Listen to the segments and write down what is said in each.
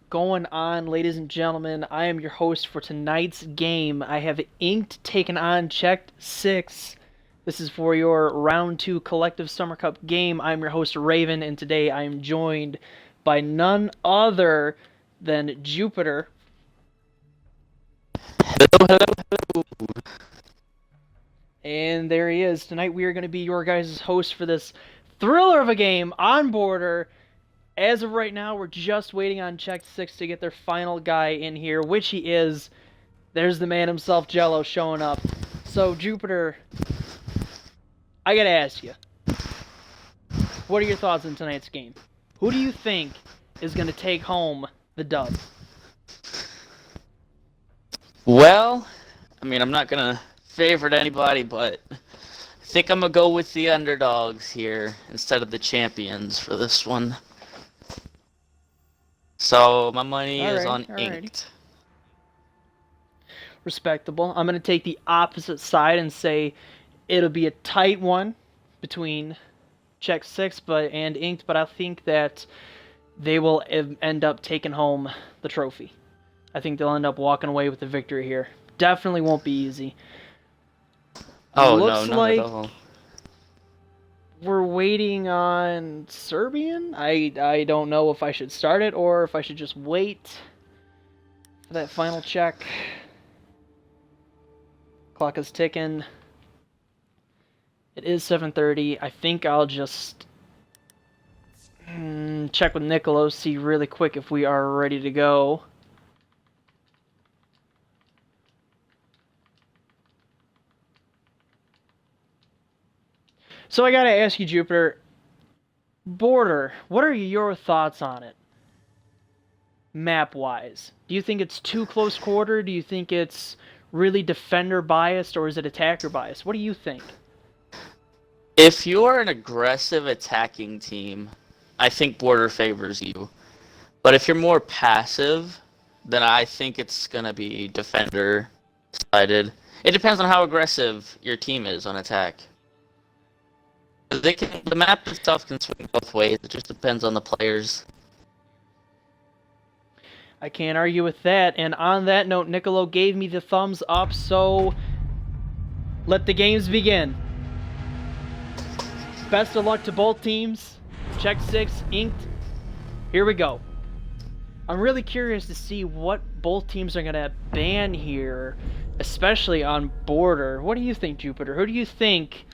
going on, ladies and gentlemen? I am your host for tonight's game. I have Inked taking on Checked 6. This is for your Round 2 Collective Summer Cup game. I'm your host, Raven, and today I am joined by none other than Jupiter. Hello. And there he is. Tonight we are going to be your guys' host for this thriller of a game on Border. As of right now, we're just waiting on Check 6 to get their final guy in here, which he is. There's the man himself, Jello, showing up. So, Jupiter, I gotta ask you, what are your thoughts on tonight's game? Who do you think is gonna take home the dub? Well, I'm not gonna favorite anybody, but I think I'm gonna go with the underdogs here instead of the champions for this one. So my money is on Inked. Respectable. I'm going to take the opposite side and say it'll be a tight one between Check 6 and Inked, but I think that they will end up taking home the trophy. I think they'll end up walking away with the victory here. Definitely won't be easy. Oh, Looks no, not like at all. we're waiting on Serbian. I don't know if I should start it or if I should just wait for that final check. Clock is ticking. It is 7:30. I think I'll just check with Nicolo, see really quick if we are ready to go. So I gotta ask you, Jupiter, Border, what are your thoughts on it, map-wise? Do you think it's too close quarter? Do you think it's really defender-biased, or is it attacker-biased? What do you think? If you're an aggressive attacking team, I think Border favors you. But if you're more passive, then I think it's gonna be defender-sided. It depends on how aggressive your team is on attack. The map itself can swing both ways. It just depends on the players. I can't argue with that. And on that note, Nicolo gave me the thumbs up, so let the games begin. Best of luck to both teams. Check 6, Inked. Here we go. I'm really curious to see what both teams are going to ban here, especially on Border. What do you think, Jupiter? Who do you think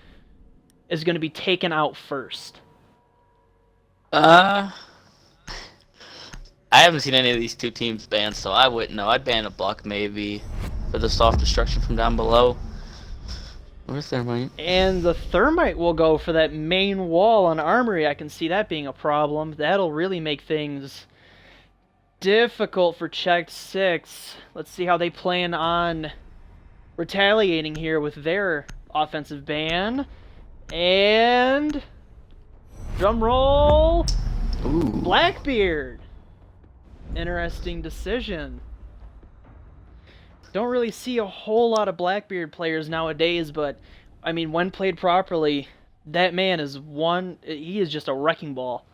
is going to be taken out first? I haven't seen any of these two teams banned, so I wouldn't know. I'd ban a Buck maybe for the soft destruction from down below. Where's Thermite? And the Thermite will go for that main wall on Armory. I can see that being a problem. That'll really make things difficult for Check 6. Let's see how they plan on retaliating here with their offensive ban. And drum roll. Ooh. Blackbeard. Interesting decision. Don't really see a whole lot of Blackbeard players nowadays, but I mean, when played properly, that man is he is just a wrecking ball.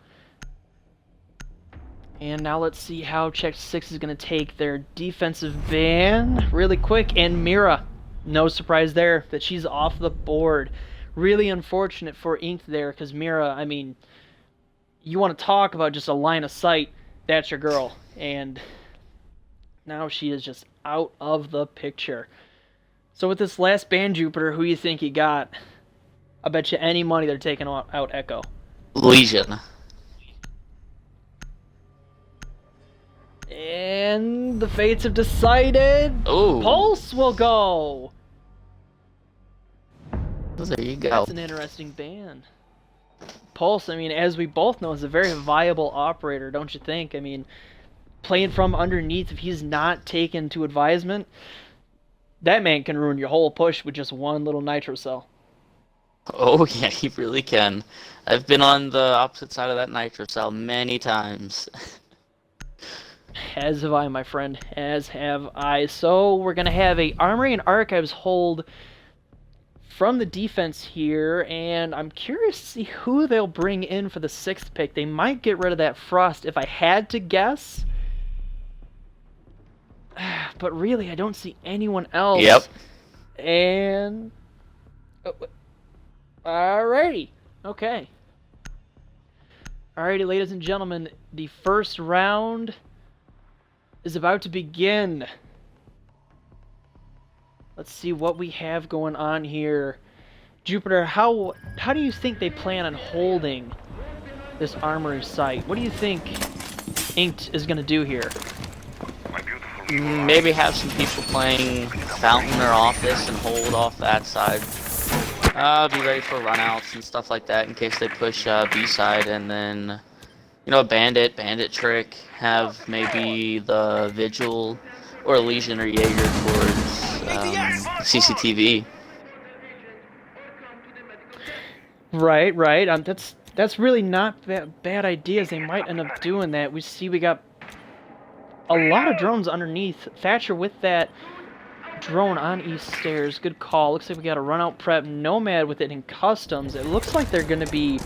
And now let's see how Check 6 is going to take their defensive ban really quick. And Mira, no surprise there that she's off the board. Really unfortunate for Inked there, because Mira, I mean, you want to talk about just a line of sight, that's your girl. And now she is just out of the picture. So with this last ban, Jupiter, who you think you got? I bet you any money they're taking out Echo. Legion. And the fates have decided. Ooh. Pulse will go. There you go. That's an interesting ban. Pulse, I mean, as we both know, is a very viable operator, don't you think? I mean, playing from underneath, if he's not taken to advisement, that man can ruin your whole push with just one little nitro cell. Oh yeah, he really can. I've been on the opposite side of that nitro cell many times. As have I, my friend. As have I. So we're going to have a Armory and Archives hold from the defense here, and I'm curious to see who they'll bring in for the 6th pick. They might get rid of that Frost. If I had to guess, but really I don't see anyone else. Yep. And alrighty. Okay. Alrighty, ladies and gentlemen, the first round is about to begin. Let's see what we have going on here. Jupiter, how do you think they plan on holding this armory site? What do you think Inked is going to do here? Maybe have some people playing Fountain or Office and hold off that side. Be ready for runouts and stuff like that in case they push B side, and then, you know, bandit trick, have maybe the Vigil or Legion or Jaeger towards CCTV. Right. That's really not bad ideas. They might end up doing that. We got a lot of drones underneath. Thatcher with that drone on east stairs. Good call. Looks like we got a run out prep Nomad with it in customs. It looks like they're going to be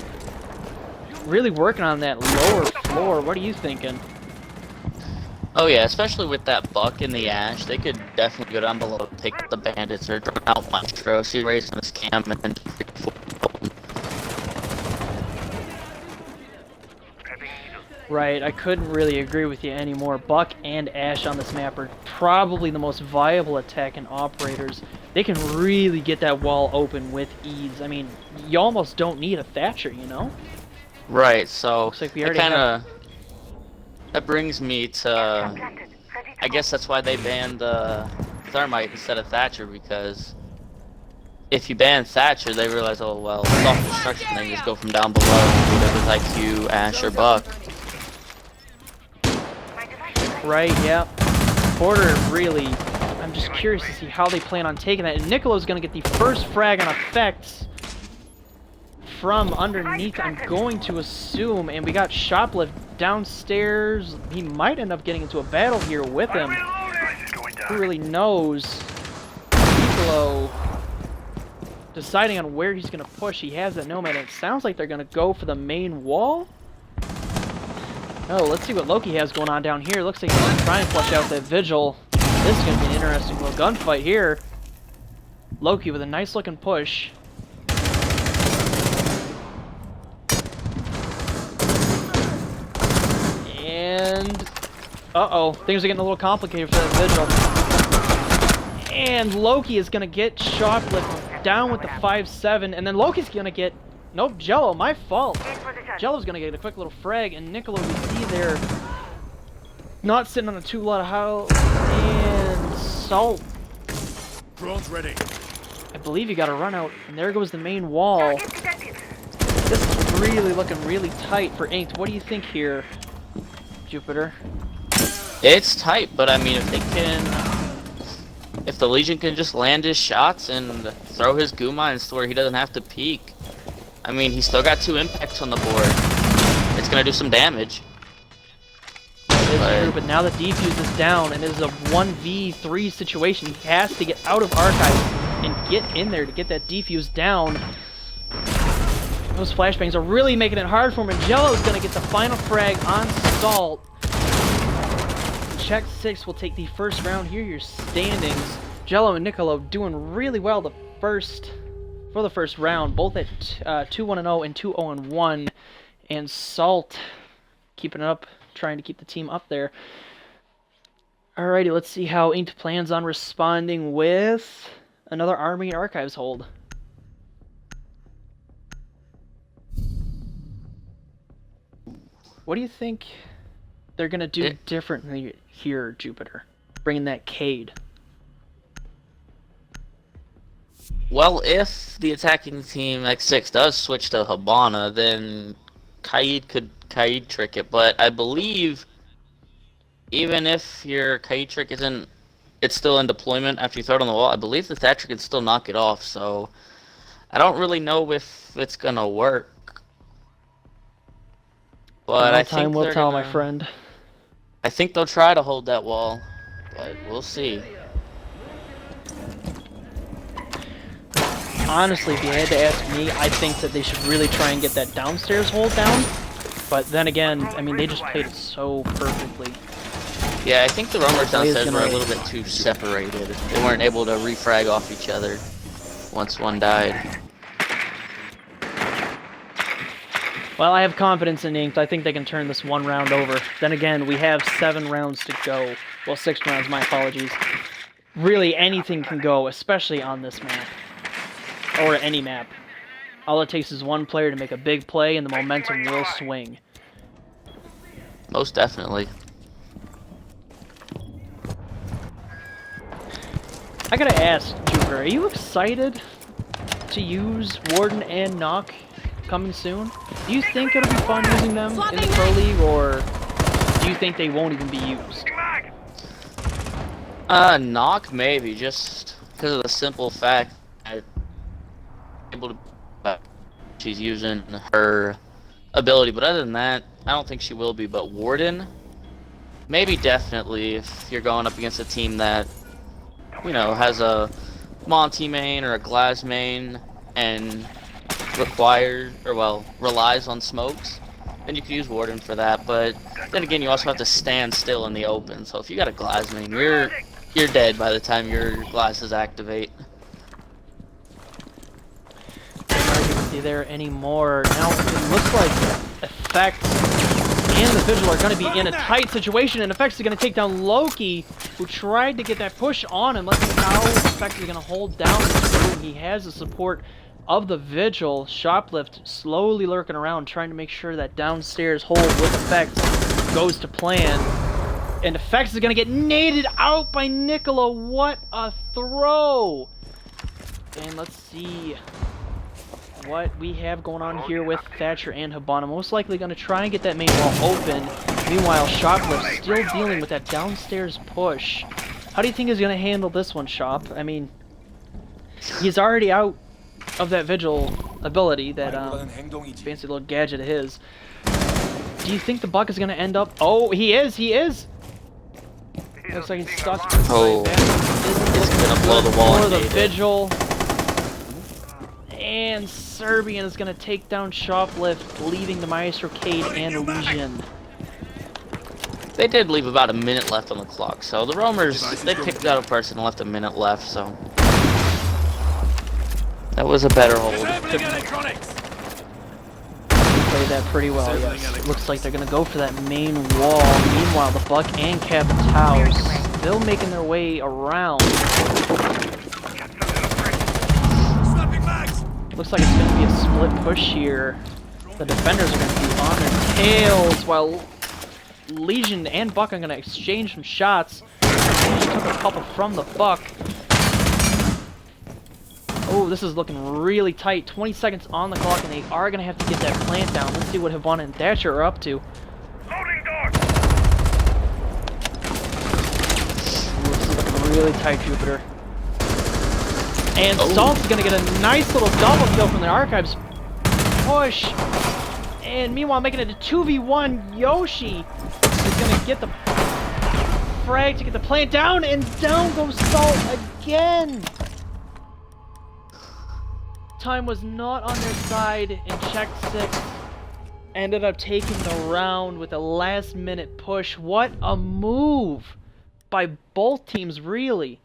really working on that lower floor. What are you thinking? Oh yeah, especially with that buck in the ash, they could definitely go down below, take the bandits or drone out Maestro, see raising his cam, and then Right, I couldn't really agree with you anymore. Buck and Ash on this map are probably the most viable attacking operators. They can really get that wall open with ease. I mean, you almost don't need a Thatcher, you know? Right, so Looks like we it already kinda, that brings me to, I guess that's why they banned Thermite instead of Thatcher, because if you ban Thatcher, they realize, oh well, soft destruction, they just go from down below, either with IQ, Ash, or Buck. Right, yeah. Porter really, I'm just curious to see how they plan on taking that. And Nicolo's going to get the first frag on effects from underneath, I'm going to assume. And we got Shoplift downstairs. He might end up getting into a battle here with him. Who really knows? Nicolo deciding on where he's going to push. He has that Nomad, and it sounds like they're going to go for the main wall. Oh, let's see what Loki has going on down here. Looks like he's going to try and flush out that Vigil. This is going to be an interesting little gunfight here. Loki with a nice looking push. And... uh-oh, things are getting a little complicated for that Vigil. And Loki is going to get Shoplift down with the 5-7, and then Loki's going to get... nope, Jello, my fault. Jello's gonna get a quick little frag, and Nicolo, we see there, not sitting on a 2-lot of house, and Salt. Drone's ready. I believe you got to run out, and there goes the main wall. This is really looking really tight for Inked. What do you think here, Jupiter? It's tight, but I mean, if they can, if the Legion can just land his shots and throw his goo mines to where he doesn't have to peek, I mean, he's still got 2 impacts on the board. It's gonna do some damage. It is true, but now the defuse is down, and it is a 1v3 situation. He has to get out of Archive and get in there to get that defuse down. Those flashbangs are really making it hard for him, and Jello's gonna get the final frag on Salt. Check 6 will take the first round. Here are your standings. Jello and Nicolo doing really well for the first round, both at 2-1-0 and 2-0-1, and Salt keeping it up, trying to keep the team up there. Alrighty, let's see how Inked plans on responding with another Army Archives hold. What do you think they're going to do differently here, Jupiter? Bringing that Cade. Well, if the attacking team X6 does switch to Habana, then Kaid could Kaid trick it. But I believe even if your Kaid trick it's still in deployment after you throw it on the wall, I believe the Thatcher can still knock it off. So I don't really know if it's gonna work. But I think time will tell, my friend. I think they'll try to hold that wall, but we'll see. Honestly, if you had to ask me, I think that they should really try and get that downstairs hold down. But then again, I mean, they just played it so perfectly. Yeah, I think the roamers Play is downstairs were a gonna- little bit too separated. They weren't able to refrag off each other once one died. Well, I have confidence in Inked. I think they can turn this one round over. Then again, we have 7 rounds to go. Well, 6 rounds, my apologies. Really, anything can go, especially on this map. Or any map. All it takes is one player to make a big play, and the momentum will swing. Most definitely. I gotta ask, Jupiter, are you excited to use Warden and Knock coming soon? Do you think it'll be fun using them in the Pro League, or do you think they won't even be used? Knock maybe, just because of the simple fact that she's using her ability, but other than that, I don't think she will be. But Warden, maybe definitely if you're going up against a team that, you know, has a Monty main or a Glass main and relies on smokes, then you can use Warden for that. But then again, you also have to stand still in the open. So if you got a Glass main, you're dead by the time your glasses activate. Arguably there anymore. Now it looks like Effect and the Vigil are going to be in a tight situation, and Effect's going to take down Loki, who tried to get that push on him. Let's see how Effect is going to hold down this room. He has the support of the Vigil. Shoplift slowly lurking around, trying to make sure that downstairs hold with Effect goes to plan. And Effects is going to get naded out by Nicola. What a throw! And let's see what we have going on here with Thatcher and Hibana. Most likely going to try and get that main wall open. Meanwhile, Shoplift still dealing with that downstairs push. How do you think he's going to handle this one, Shop? I mean, he's already out of that Vigil ability, that fancy little gadget of his. Do you think the Buck is going to end up... Oh, he is! He is! Looks like he's stuck. Oh, he's going to blow the wall For and the nade it. Vigil. And Serbian is going to take down Shoplift, leaving the Maestro Cade and Legion. They did leave about a minute left on the clock, so the roamers, they picked out a person and left a minute left, so that was a better hold. Played that pretty well, yes. Looks like they're going to go for that main wall. Meanwhile, the Buck and Capitao still making their way around. Looks like it's going to be a split push here. The defenders are going to be on their tails, while Legion and Buck are going to exchange some shots. Legion took a couple from the Buck. Oh, this is looking really tight. 20 seconds on the clock, and they are going to have to get that plant down. Let's see what Hibana and Thatcher are up to. Ooh, this is looking really tight, Jupiter. And Salt is going to get a nice little double kill from the Archives push. And meanwhile, making it a 2v1, Yoshi is going to get the frag to get the plant down, and down goes Salt again. Time was not on their side, and Check 6 ended up taking the round with a last-minute push. What a move by both teams, really.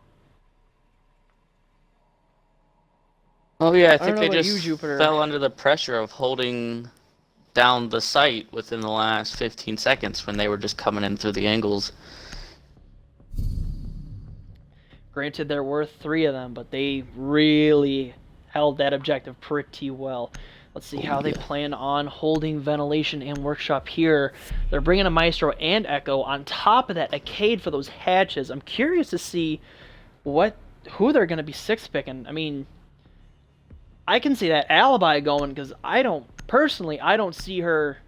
Oh yeah, I don't think know they about just you, Jupiter. fell under the pressure of holding down the site within the last 15 seconds when they were just coming in through the angles. Granted, there were 3 of them, but they really held that objective pretty well. Let's see how they plan on holding Ventilation and Workshop here. They're bringing a Maestro and Echo. On top of that, a Cade for those hatches. I'm curious to see who they're going to be 6-picking. I mean, I can see that Alibi going, because I don't see her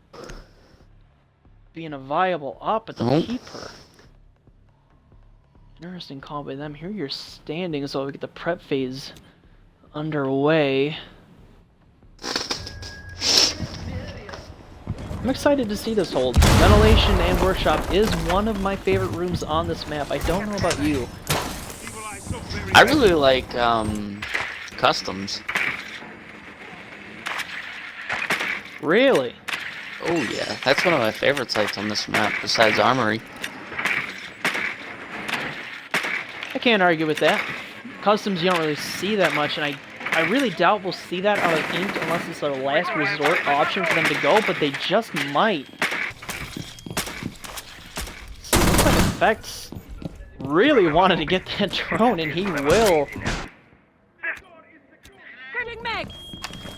being a viable op at the keeper. Interesting call by them. Here you're standing, so we get the prep phase underway. I'm excited to see this hold. Ventilation and Workshop is one of my favorite rooms on this map. I don't know about you. I really like customs. Really? Oh yeah, that's one of my favorite sites on this map besides Armory. I can't argue with that. Customs you don't really see that much, and I really doubt we'll see that out of Inked unless it's a last resort option for them to go, but they just might. So it looks like Effects really wanted to get that drone, and he will.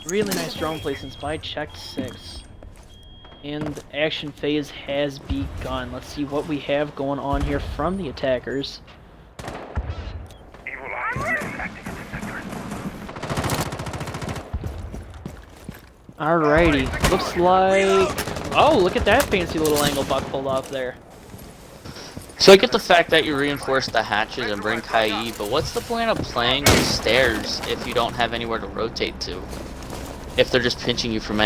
Really nice drone placements by Checked 6. And the action phase has begun. Let's see what we have going on here from the attackers. Alrighty, looks like... Oh, look at that fancy little angle Buck pulled off there. So I get the fact that you reinforce the hatches and bring Kai, but what's the point of playing on stairs if you don't have anywhere to rotate to? If they're just pinching you from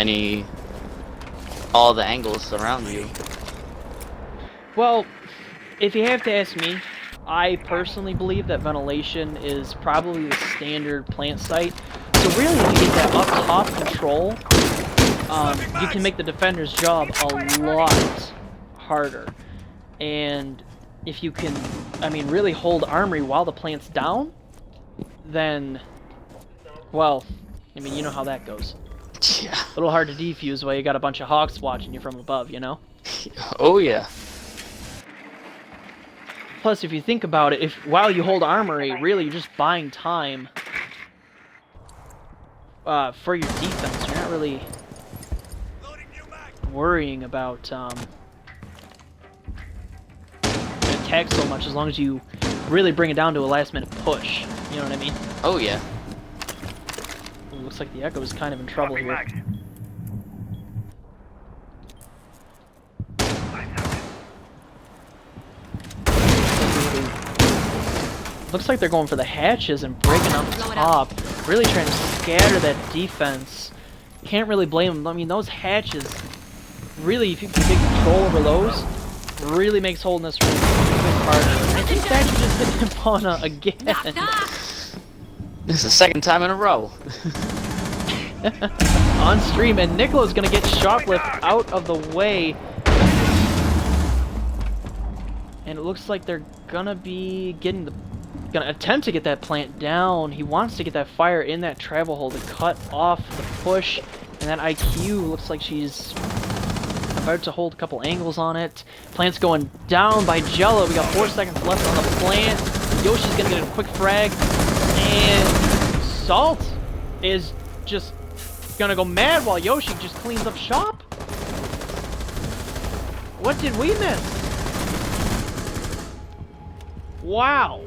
all the angles around you. Well, if you have to ask me, I personally believe that ventilation is probably the standard plant site. So really, if you get that up top control, you can make the defender's job a lot harder. And if you can, I mean, really hold armory while the plant's down, then, well, I mean, you know how that goes. Yeah. A little hard to defuse while you got a bunch of hawks watching you from above, you know? Oh, yeah. Plus, if you think about it, while you hold armory, really you're just buying time for your defense. You're not really worrying about attack so much as long as you really bring it down to a last-minute push. You know what I mean? Oh, yeah. Ooh, looks like the Echo is kind of in trouble here. Looks like they're going for the hatches and breaking up the top. Really trying to scatter that defense. Can't really blame them. I mean, those hatches, really, if you can take control over those, really makes holding this room harder. I think that should just hit Hipona again. This is the second time in a row. On stream, and Nicolo's gonna get shoplift out of the way. And it looks like they're gonna be gonna attempt to get that plant down. He wants to get that fire in that travel hole to cut off the push. And that IQ looks like she's about to hold a couple angles on it. Plant's going down by Jello. We got 4 seconds left on the plant. Yoshi's gonna get a quick frag. And Salt is just gonna go mad while Yoshi just cleans up shop. What did we miss? Wow.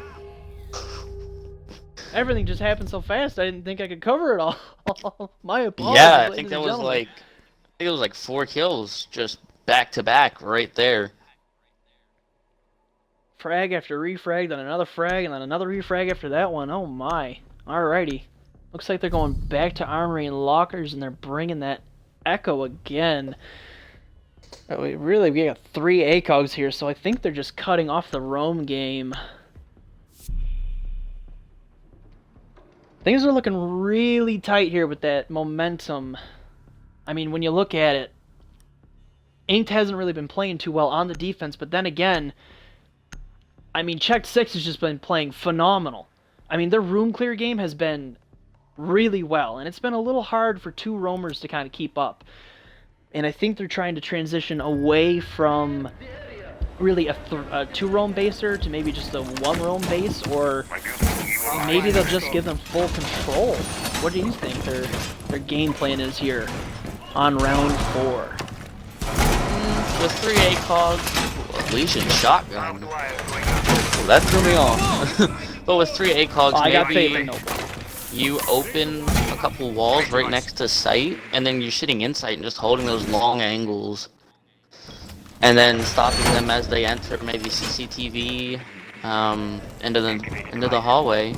Everything just happened so fast, I didn't think I could cover it all. My apologies. Yeah, I think that was like, I think it was like 4 kills just back to back right there. Frag after refrag, then another frag, and then another refrag after that one. Oh my. Alrighty. Looks like they're going back to armory and lockers, and they're bringing that Echo again. Oh, we got 3 ACOGs here, so I think they're just cutting off the roam game. Things are looking really tight here with that momentum. I mean, when you look at it, Inked hasn't really been playing too well on the defense, but then again, I mean, Checked 6 has just been playing phenomenal. I mean, their room clear game has been really well, and it's been a little hard for 2 roamers to kind of keep up. And I think they're trying to transition away from really a 2 roam baser to maybe just a 1 roam base, or maybe they'll just give them full control. What do you think their game plan is here on round 4? With 3 ACOGs, Legion shotgun. Well, that threw me off. But with 3 ACOGs, maybe you open a couple walls right next to sight, and then you're shooting insight and just holding those long angles. And then stopping them as they enter maybe CCTV into the hallway.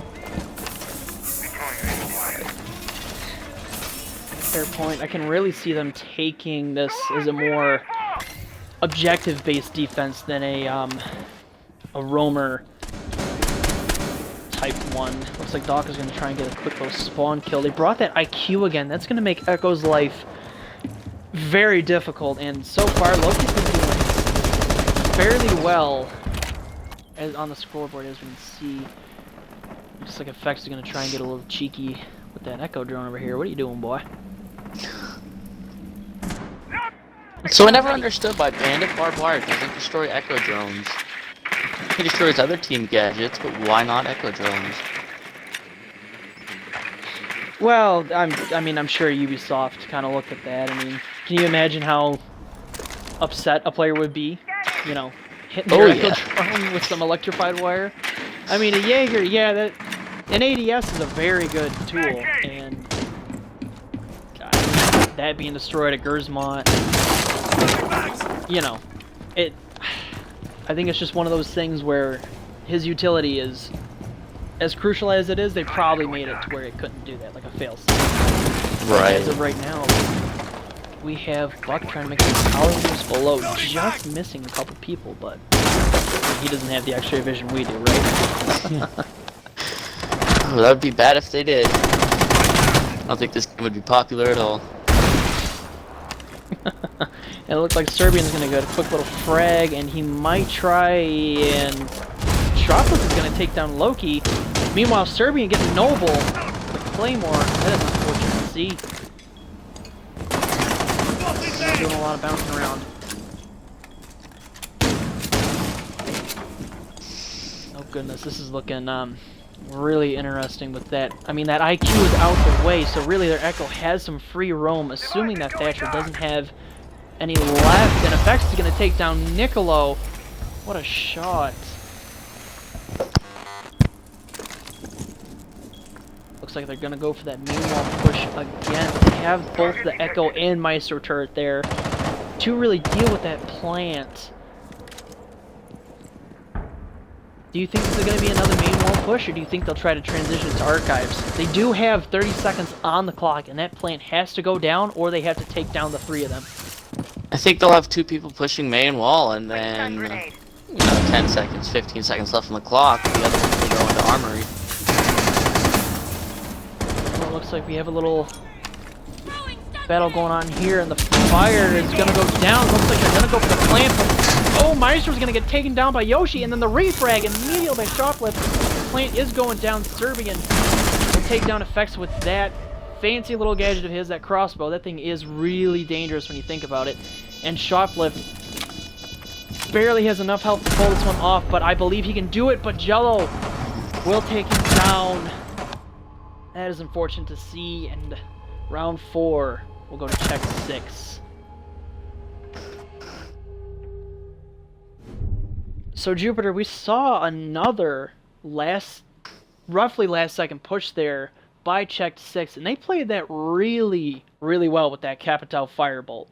Fair point. I can really see them taking this as a more objective-based defense than a roamer type one. Looks like Doc is going to try and get a quick little spawn kill. They brought that IQ again. That's going to make Echo's life very difficult, and so far Loki's been doing fairly well as on the scoreboard, as we can see. Looks like Effects is going to try and get a little cheeky with that Echo drone over here. What are you doing, boy? So I never understood why Bandit Barbed Wire doesn't destroy Echo drones. He destroys other team gadgets, but why not Echo drones? Well, I'm sure Ubisoft kind of looked at that. I mean, can you imagine how upset a player would be, you know, hitting their Echo drone with some electrified wire? I mean, a Jaeger, yeah, an ADS is a very good tool, and God, that being destroyed at Gersmont, you know, I think it's just one of those things where his utility is as crucial as it is. They probably made it to where it couldn't do that, like a fail-safe. Right. As of right now, we have Buck trying to make some power moves below, just missing a couple people, but he doesn't have the X-ray vision we do, right? Oh, that would be bad if they did. I don't think this game would be popular at all. And it looks like Serbian's going to go a quick little frag, and he might try and... Shoplift is going to take down Loki. Meanwhile, Serbian gets Noble with Claymore. That is unfortunate to see. He's doing a lot of bouncing around. Oh goodness, this is looking really interesting with that. I mean, that IQ is out the way, so really their Echo has some free roam, assuming that Thatcher doesn't have any left. And Effects is going to take down Niccolo. What a shot. Looks like they're going to go for that meanwhile push again. They have both the Echo and Maestro turret there to really deal with that plant. Do you think this is going to be another main wall push, or do you think they'll try to transition to archives? They do have 30 seconds on the clock, and that plant has to go down, or they have to take down the 3 of them. I think they'll have 2 people pushing main wall, and then, you know, 10 seconds, 15 seconds left on the clock. The other one will go into armory. Well, it looks like we have a little battle going on here, and the fire is going to go down. Looks like they're going to go for the plant, but oh, Maestro's going to get taken down by Yoshi, and then the refrag immediately by Shoplift. The plant is going down. Serbian will take down Effects with that fancy little gadget of his, that crossbow. That thing is really dangerous when you think about it. And Shoplift barely has enough health to pull this one off, but I believe he can do it. But Jello will take him down. That is unfortunate to see, and round 4 will go to check 6. So Jupiter, we saw another roughly last second push there by check 6, and they played that really, really well with that Capital Firebolt.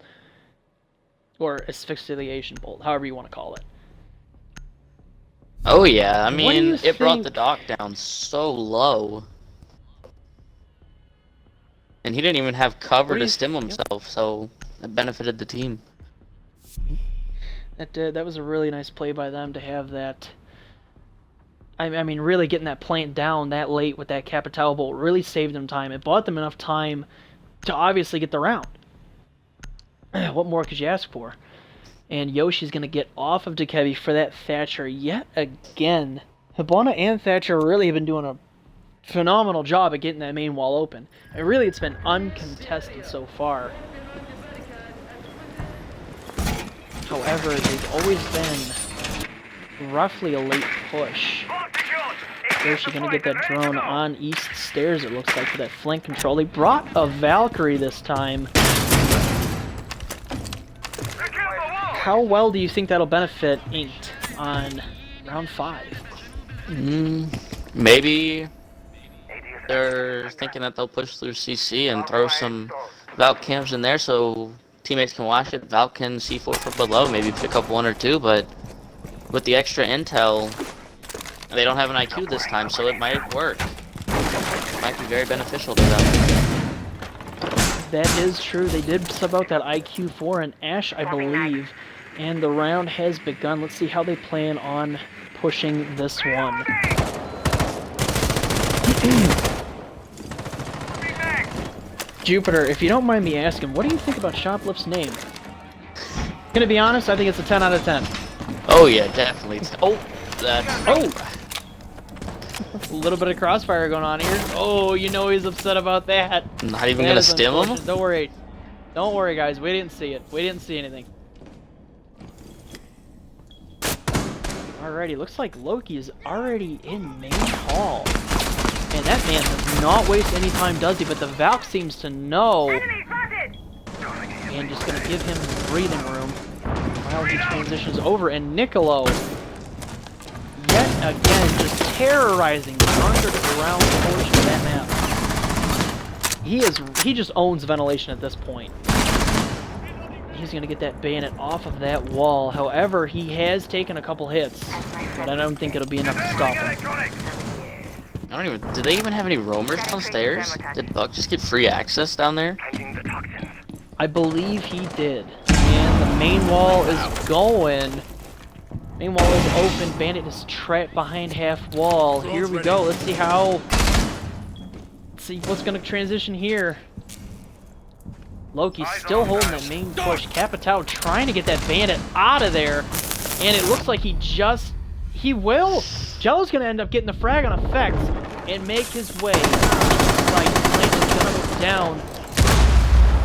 Or Asphyxiation Bolt, however you want to call it. Oh yeah, I mean, it brought the dock down so low. And he didn't even have cover to stim himself, so it benefited the team. That was a really nice play by them to have that. I mean, really getting that plant down that late with that Capital Bolt really saved them time. It bought them enough time to obviously get the round. What more could you ask for? And Yoshi's going to get off of Dekebi for that Thatcher yet again. Hibana and Thatcher really have been doing a phenomenal job at getting that main wall open. And really, it's been uncontested so far. However, they've always been roughly a late push. Yoshi going to get that drone on east stairs, it looks like, for that flank control. They brought a Valkyrie this time. How well do you think that'll benefit Inked on round 5? Maybe they're thinking that they'll push through CC and throw some Valk cams in there so teammates can watch it. Valk can C4 from below, maybe pick up 1 or 2, but with the extra intel, they don't have an IQ this time, so it might work. It might be very beneficial to them. That is true. They did sub out that IQ for an Ash, I believe. And the round has begun. Let's see how they plan on pushing this one. Jupiter, if you don't mind me asking, what do you think about Shoplift's name? Gonna be honest, I think it's a 10 out of 10. Oh yeah, definitely. Oh, That's Oh! A little bit of crossfire going on here. Oh, you know he's upset about that. not even That gonna is stim him. unfortunate. Don't worry. Don't worry, guys. We didn't see it. We didn't see anything. Alrighty, looks like Loki is already in main hall. And that man does not waste any time, does he? But the Valk seems to know. And just gonna give him breathing room while he transitions over. And Niccolo, yet again, just terrorizing the underground portion of that map. He just owns ventilation at this point. He's gonna get that bayonet off of that wall. However, he has taken a couple hits, but I don't think it'll be enough to stop him. Did they even have any roamers downstairs? Did Buck just get free access down there? I believe he did. And the main wall is going. Main wall is open. Bandit is trapped behind half wall. Here we go. Let's see how. Let's see what's gonna transition here. Loki's still holding that main push. Capitao trying to get that bandit out of there. And it looks like he will. Jello's gonna end up getting the frag on effects and make his way. Right, Blade is gonna go down.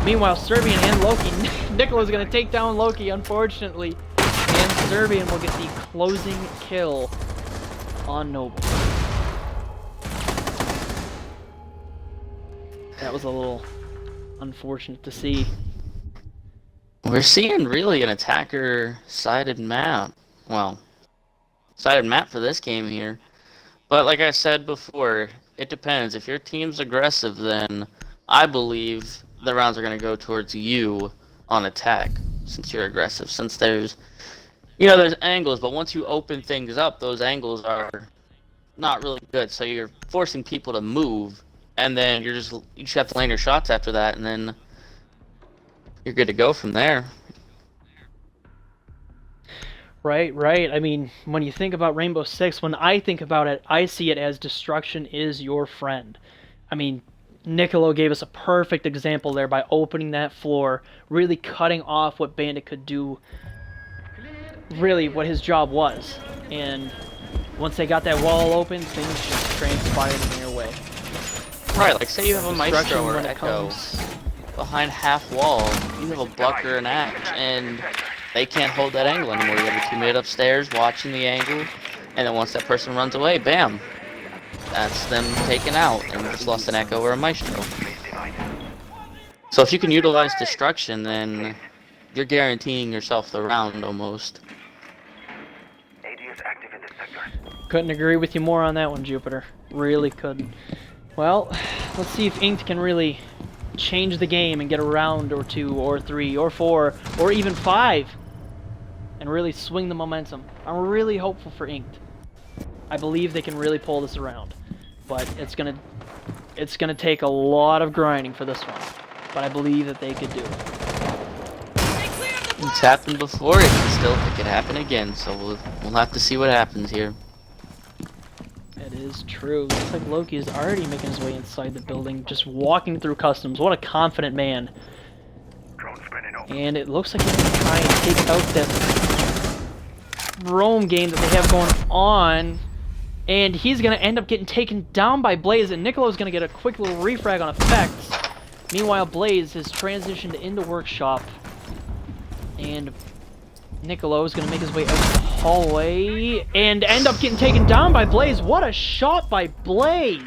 Meanwhile, Serbian and Loki, Nicola's gonna take down Loki, unfortunately. And Serbian will get the closing kill on Noble. That was a little unfortunate to see. We're seeing really an attacker-sided map. Well, sided map for this game here. But like I said before, it depends. If your team's aggressive, then I believe the rounds are going to go towards you on attack, since you're aggressive. Since there's angles, but once you open things up, those angles are not really good. So you're forcing people to move, and then you just have to land your shots after that, and then you're good to go from there. Right. I mean, when you think about Rainbow Six, when I think about it, I see it as destruction is your friend. I mean, Nicolo gave us a perfect example there by opening that floor, really cutting off what Bandit could do, really what his job was. And once they got that wall open, things just transpired in their way. Right, like say you have a Maestro or When it Echo comes- behind half wall, you have a Buck or an Axe, and they can't hold that angle anymore. You have a teammate upstairs watching the angle, and then once that person runs away, bam! That's them taken out, and we just lost an Echo or a Maestro. So if you can utilize destruction, then you're guaranteeing yourself the round almost. Couldn't agree with you more on that one, Jupiter. Really couldn't. Well, let's see if Inked can really change the game and get a round or 2 or 3 or 4 or even 5 and really swing the momentum. I'm really hopeful for Inked. I believe they can really pull this around, but it's gonna take a lot of grinding for this one. But I believe that they could do it. It's happened before. It can happen again. So we'll have to see what happens here. That is true. Looks like Loki is already making his way inside the building, just walking through customs. What a confident man. And it looks like he's gonna try and take out this roam game that they have going on. And he's gonna end up getting taken down by Blaze, and Nicolo's gonna get a quick little refrag on effects. Meanwhile, Blaze has transitioned into workshop. And Nicolo is going to make his way out the hallway and end up getting taken down by Blaze. What a shot by Blaze!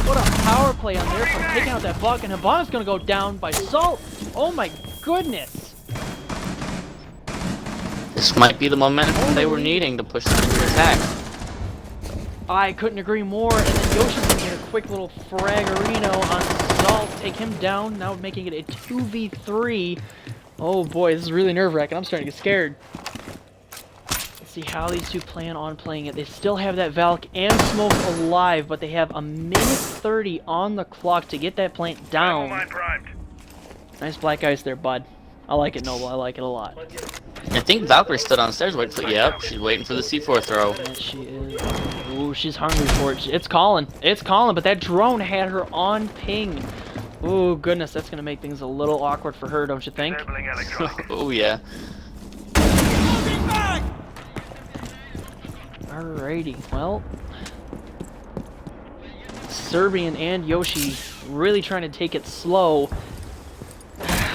What a power play on there from taking out that Buck, and Hibana's going to go down by Salt. Oh my goodness! This might be the momentum they were needing to push them into attack. I couldn't agree more, and then Yoshi's going to get a quick little fraggerino on Salt, take him down, now making it a 2v3. Oh boy, this is really nerve-wracking. I'm starting to get scared. Let's see how these two plan on playing it. They still have that Valk and Smoke alive, but they have a minute 30 on the clock to get that plant down. Nice black ice there, bud. I like it, Noble. I like it a lot. I think Valkyrie stood on stairs waiting for. Yep, she's waiting for the C4 throw. Yeah, she is. Ooh, she's hungry for it. It's calling. It's calling, but that drone had her on ping. Oh goodness, that's gonna make things a little awkward for her, don't you think? Oh yeah. Alrighty, well, Serbian and Yoshi really trying to take it slow,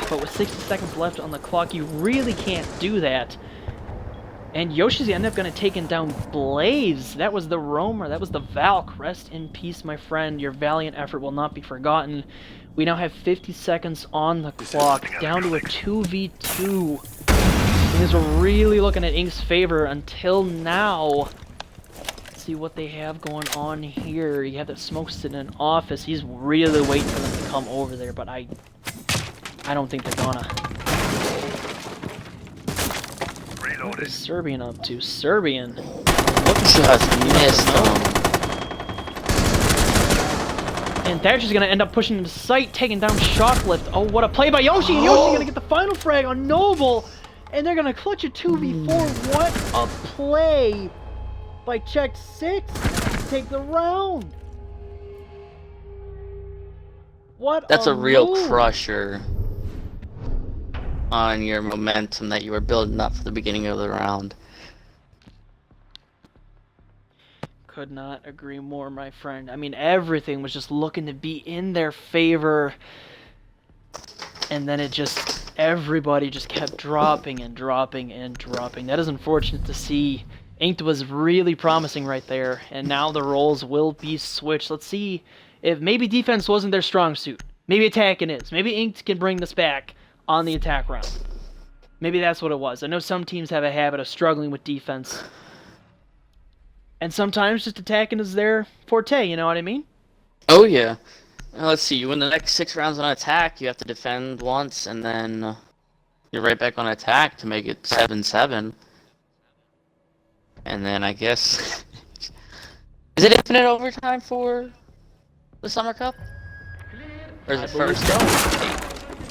but with 60 seconds left on the clock, you really can't do that. And Yoshi's end up going to take down Blaze. That was the Roamer. That was the Valk. Rest in peace, my friend. Your valiant effort will not be forgotten. We now have 50 seconds on the clock, down to a 2v2. Things are really looking at Ink's favor until now. Let's see what they have going on here. You have the smoke sitting in office. He's really waiting for them to come over there, but I don't think they're gonna. What is Serbian up to? Serbian. Just missed him. And Thatcher's gonna end up pushing into sight, taking down Shoplift. Oh, what a play by Yoshi! And Yoshi's gonna get the final frag on Noble! And they're gonna clutch a 2v4. What a play by Check 6 to take the round! What That's a real move. crusher on your momentum that you were building up for the beginning of the round. Could not agree more, my friend. I mean, everything was just looking to be in their favor. And then it just, everybody just kept dropping and dropping and dropping. That is unfortunate to see. Inked was really promising right there. And now the roles will be switched. Let's see if maybe defense wasn't their strong suit. Maybe attacking is. Maybe Inked can bring this back on the attack round. Maybe that's what it was. I know some teams have a habit of struggling with defense. And sometimes just attacking is their forte, you know what I mean? Oh yeah. Let's see, you win the next 6 rounds on attack, you have to defend once, and then you're right back on attack to make it 7-7. And then I guess... Is it infinite overtime for the Summer Cup? Or is it first to 8?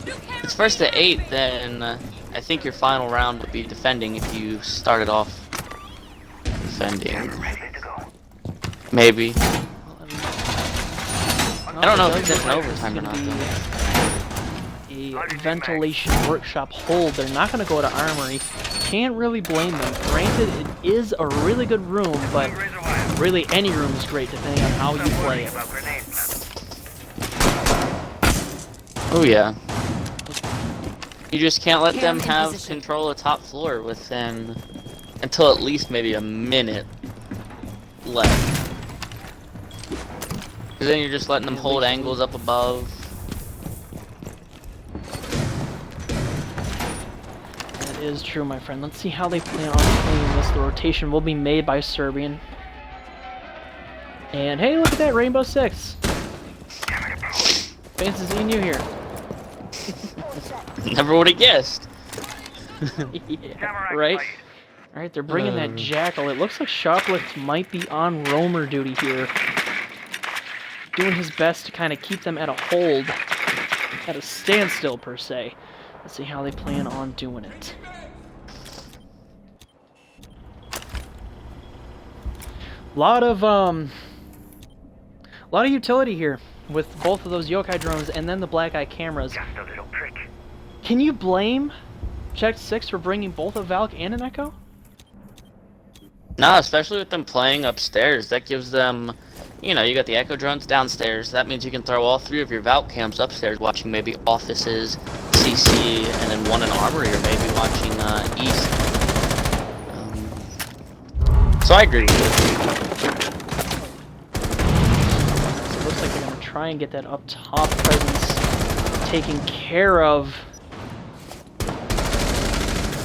If it's first to 8, then I think your final round would be defending if you started off defending. Maybe. I don't know if it's an overtime or not. A ventilation workshop hold. They're not going to go to armory. Can't really blame them. Granted, it is a really good room, but really any room is great depending on how you play it. Oh yeah. You just can't let them have control of top floor within until at least maybe a minute left. Because then you're just letting them hold angles up above. That is true, my friend. Let's see how they plan on playing this. The rotation will be made by Serbian. And hey, look at that, Rainbow Six. Fancy seeing you here. Never would have guessed. Yeah, right? Alright, they're bringing that Jackal. It looks like Shoplift might be on roamer duty here. Doing his best to kind of keep them at a hold. At a standstill, per se. Let's see how they plan on doing it. Lot of utility here with both of those yokai drones and then the black eye cameras. Just a little trick. Can you blame Check 6 for bringing both a Valk and an Echo? No, especially with them playing upstairs. That gives them, you know, you got the Echo drones downstairs. That means you can throw all 3 of your Valk cams upstairs watching maybe offices, CC, and then one in armory, or maybe watching east. So I agree with you. So it looks like they're going to try and get that up top presence taken care of.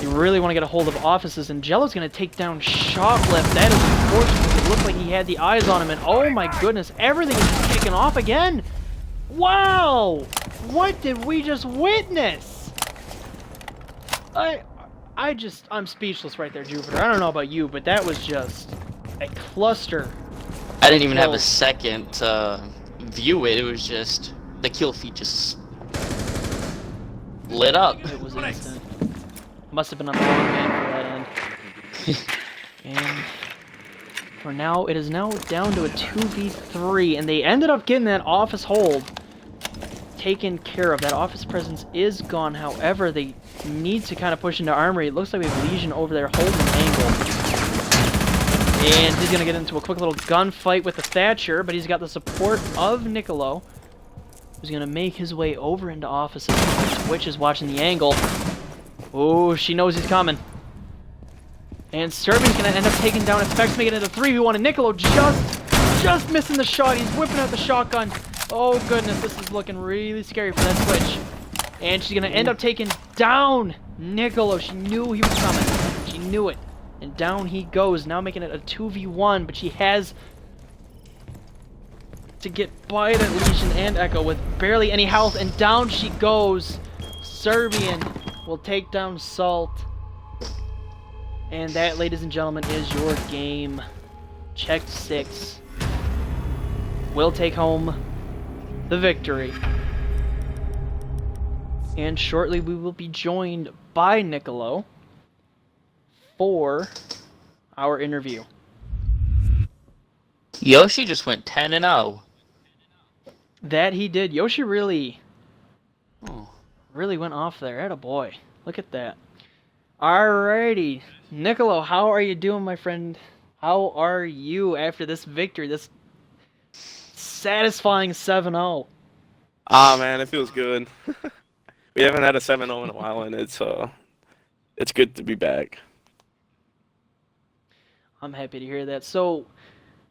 You really want to get a hold of offices, and Jello's going to take down Shoplift. That is unfortunate. It looked like he had the eyes on him, and oh my goodness, everything is just kicking off again. Wow! What did we just witness? I'm speechless right there, Jupiter. I don't know about you, but that was just a cluster. I didn't even have a second to view it. It was just, the kill feed just lit up. It was instant. Must have been on the wrong man for that end. And for now, it is now down to a 2v3, and they ended up getting that office hold taken care of. That office presence is gone. However, they need to kind of push into armory. It looks like we have Legion over there holding angle. And he's going to get into a quick little gunfight with the Thatcher, but he's got the support of Niccolo, who's going to make his way over into offices. Twitch is watching the angle. Oh, she knows he's coming. And Serbian's going to end up taking down Effects, making it a 3v1, and Niccolo just missing the shot. He's whipping out the shotgun. Oh, goodness, this is looking really scary for that Twitch. And she's going to end up taking down Niccolo. She knew he was coming. She knew it. And down he goes, now making it a 2v1, but she has to get by that Legion and Echo with barely any health, and down she goes. Serbian will take down Salt. And that, ladies and gentlemen, is your game. Checked 6 will take home the victory. And shortly we will be joined by Niccolo for our interview. Yoshi just went 10-0. That he did. Yoshi really Oh. went off there. Attaboy. Look at that. Alrighty. Niccolo, how are you doing, my friend? How are you after this victory? This satisfying 7-0. Ah, man, it feels good. We haven't had a 7-0 in a while, and it's good to be back. I'm happy to hear that. So,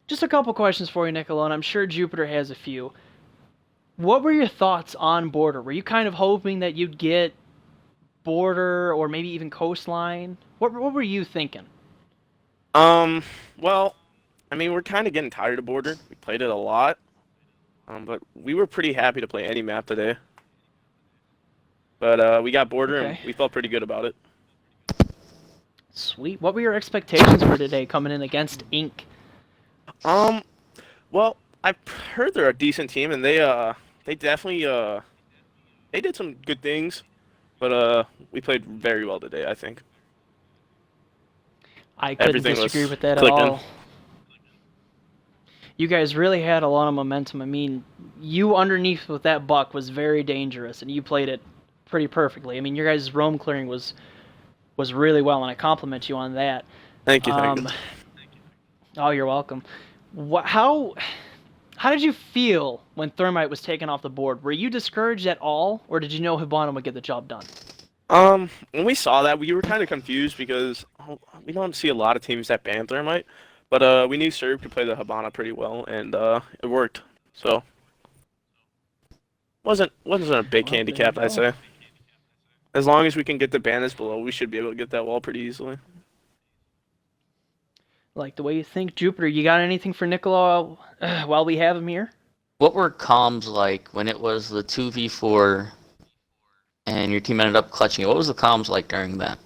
just a couple questions for you, Niccolo, and I'm sure Jupiter has a few. What were your thoughts on Border? Were you kind of hoping that you'd get Border or maybe even Coastline? What were you thinking? Well, I mean, we're kind of getting tired of Border. We played it a lot, but we were pretty happy to play any map today. But we got Border, and we felt pretty good about it. Sweet. What were your expectations for today coming in against Inc? Well, I've heard they're a decent team, and they definitely they did some good things, but we played very well today, I think. I couldn't Everything disagree was with that clicking. at all. You guys really had a lot of momentum. I mean, you underneath with that buck was very dangerous, and you played it pretty perfectly. I mean, your guys' roam clearing was really well, and I compliment you on that. Thank you, thank you. Oh, you're welcome. How did you feel when Thermite was taken off the board? Were you discouraged at all, or did you know Hibana would get the job done? When we saw that, we were kind of confused because we don't see a lot of teams that ban Thermite, but we knew Serb could play the Hibana pretty well, and it worked. So wasn't a big Well, handicap, there you I'd say. As long as we can get the banners below, we should be able to get that wall pretty easily. Like the way you think, Jupiter. You got anything for Niccolo while we have him here? What were comms like when it was the 2v4 and your team ended up clutching it? What was the comms like during that?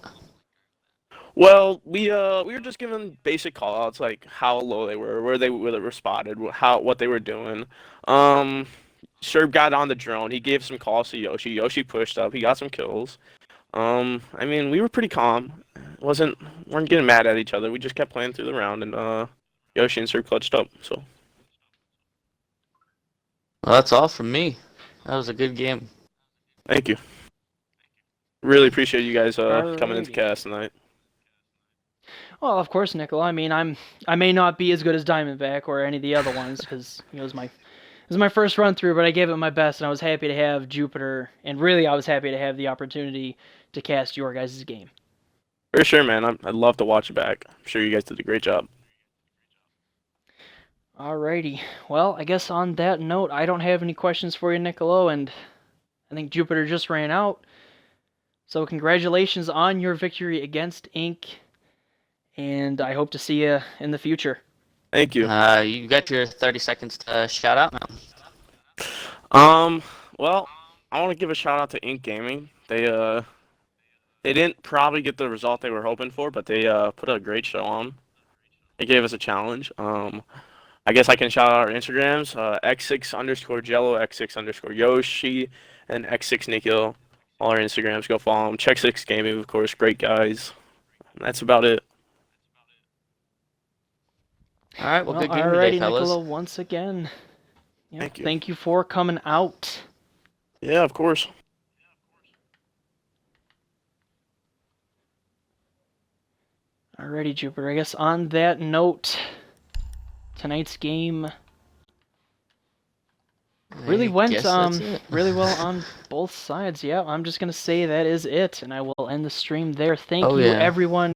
Well, we were just given basic callouts like how low they were, where they were spotted, what they were doing. Serb got on the drone. He gave some calls to Yoshi. Yoshi pushed up. He got some kills. I mean, we were pretty calm. Weren't getting mad at each other. We just kept playing through the round, and Yoshi and Serb clutched up. So. Well, that's all from me. That was a good game. Thank you. Really appreciate you guys coming into cast tonight. Well, of course, Niccolo. I mean, I may not be as good as Diamondback or any of the other ones because it was my first run through, but I gave it my best, and I was happy to have Jupiter, and really I was happy to have the opportunity to cast your guys' game. For sure, man. I'd love to watch it back. I'm sure you guys did a great job. Alrighty. Well, I guess on that note, I don't have any questions for you, Niccolo, and I think Jupiter just ran out. So congratulations on your victory against Inc., and I hope to see you in the future. Thank you. You got your 30 seconds to shout out now. Well, I want to give a shout out to Inc. Gaming. They didn't probably get the result they were hoping for, but they put a great show on. They gave us a challenge. I guess I can shout out our Instagrams, x6_jello, x6_yoshi, and x6nikil. All our Instagrams, go follow them. Check 6 Gaming, of course, great guys. And that's about it. All right, well, good game alrighty, today, fellas. Niccolo, once again. Yep, Thank you. Thank you for coming out. Yeah, of course. Alrighty, Jupiter. I guess on that note, tonight's game really I went guess that's it. really well on both sides. Yeah, I'm just gonna say that is it, and I will end the stream there. Thank Oh, you, yeah. everyone.